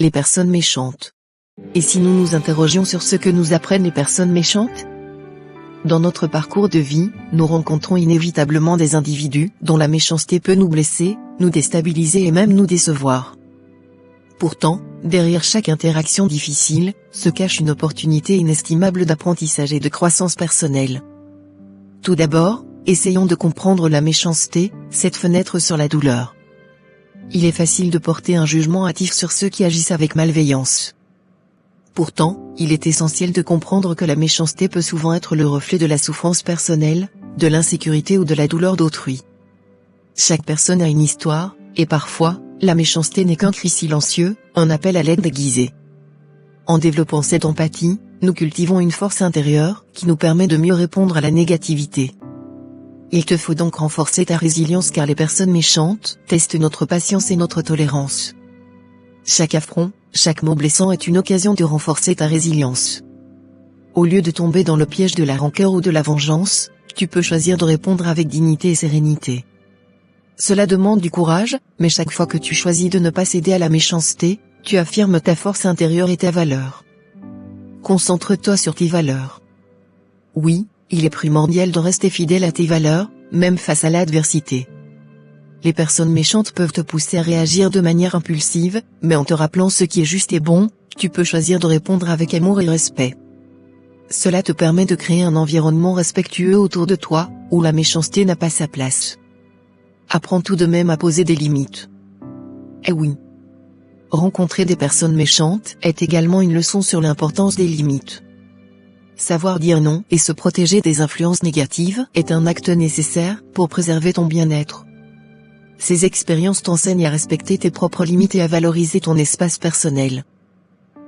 Les personnes méchantes. Et si nous nous interrogions sur ce que nous apprennent les personnes méchantes? Dans notre parcours de vie, nous rencontrons inévitablement des individus dont la méchanceté peut nous blesser, nous déstabiliser et même nous décevoir. Pourtant, derrière chaque interaction difficile, se cache une opportunité inestimable d'apprentissage et de croissance personnelle. Tout d'abord, essayons de comprendre la méchanceté, cette fenêtre sur la douleur. Il est facile de porter un jugement hâtif sur ceux qui agissent avec malveillance. Pourtant, il est essentiel de comprendre que la méchanceté peut souvent être le reflet de la souffrance personnelle, de l'insécurité ou de la douleur d'autrui. Chaque personne a une histoire, et parfois, la méchanceté n'est qu'un cri silencieux, un appel à l'aide déguisé. En développant cette empathie, nous cultivons une force intérieure qui nous permet de mieux répondre à la négativité. Il te faut donc renforcer ta résilience car les personnes méchantes testent notre patience et notre tolérance. Chaque affront, chaque mot blessant est une occasion de renforcer ta résilience. Au lieu de tomber dans le piège de la rancœur ou de la vengeance, tu peux choisir de répondre avec dignité et sérénité. Cela demande du courage, mais chaque fois que tu choisis de ne pas céder à la méchanceté, tu affirmes ta force intérieure et ta valeur. Concentre-toi sur tes valeurs. Oui, il est primordial de rester fidèle à tes valeurs, même face à l'adversité. Les personnes méchantes peuvent te pousser à réagir de manière impulsive, mais en te rappelant ce qui est juste et bon, tu peux choisir de répondre avec amour et respect. Cela te permet de créer un environnement respectueux autour de toi, où la méchanceté n'a pas sa place. Apprends tout de même à poser des limites. Eh oui. Rencontrer des personnes méchantes est également une leçon sur l'importance des limites. Savoir dire non et se protéger des influences négatives est un acte nécessaire pour préserver ton bien-être. Ces expériences t'enseignent à respecter tes propres limites et à valoriser ton espace personnel.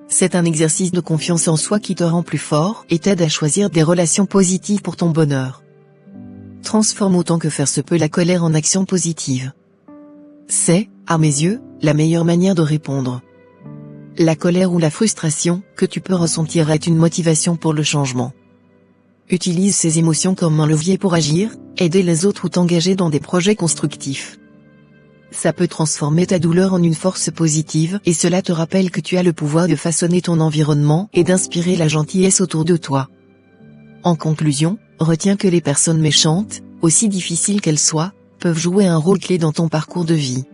C'est un exercice de confiance en soi qui te rend plus fort et t'aide à choisir des relations positives pour ton bonheur. Transforme autant que faire se peut la colère en action positive. C'est, à mes yeux, la meilleure manière de répondre. La colère ou la frustration que tu peux ressentir est une motivation pour le changement. Utilise ces émotions comme un levier pour agir, aider les autres ou t'engager dans des projets constructifs. Ça peut transformer ta douleur en une force positive et cela te rappelle que tu as le pouvoir de façonner ton environnement et d'inspirer la gentillesse autour de toi. En conclusion, retiens que les personnes méchantes, aussi difficiles qu'elles soient, peuvent jouer un rôle clé dans ton parcours de vie.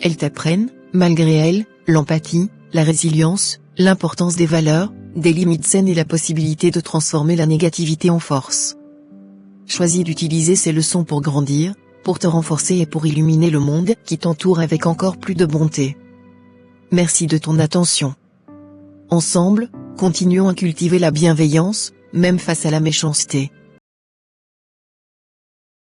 Elles t'apprennent, malgré elles, l'empathie, la résilience, l'importance des valeurs, des limites saines et la possibilité de transformer la négativité en force. Choisis d'utiliser ces leçons pour grandir, pour te renforcer et pour illuminer le monde qui t'entoure avec encore plus de bonté. Merci de ton attention. Ensemble, continuons à cultiver la bienveillance, même face à la méchanceté.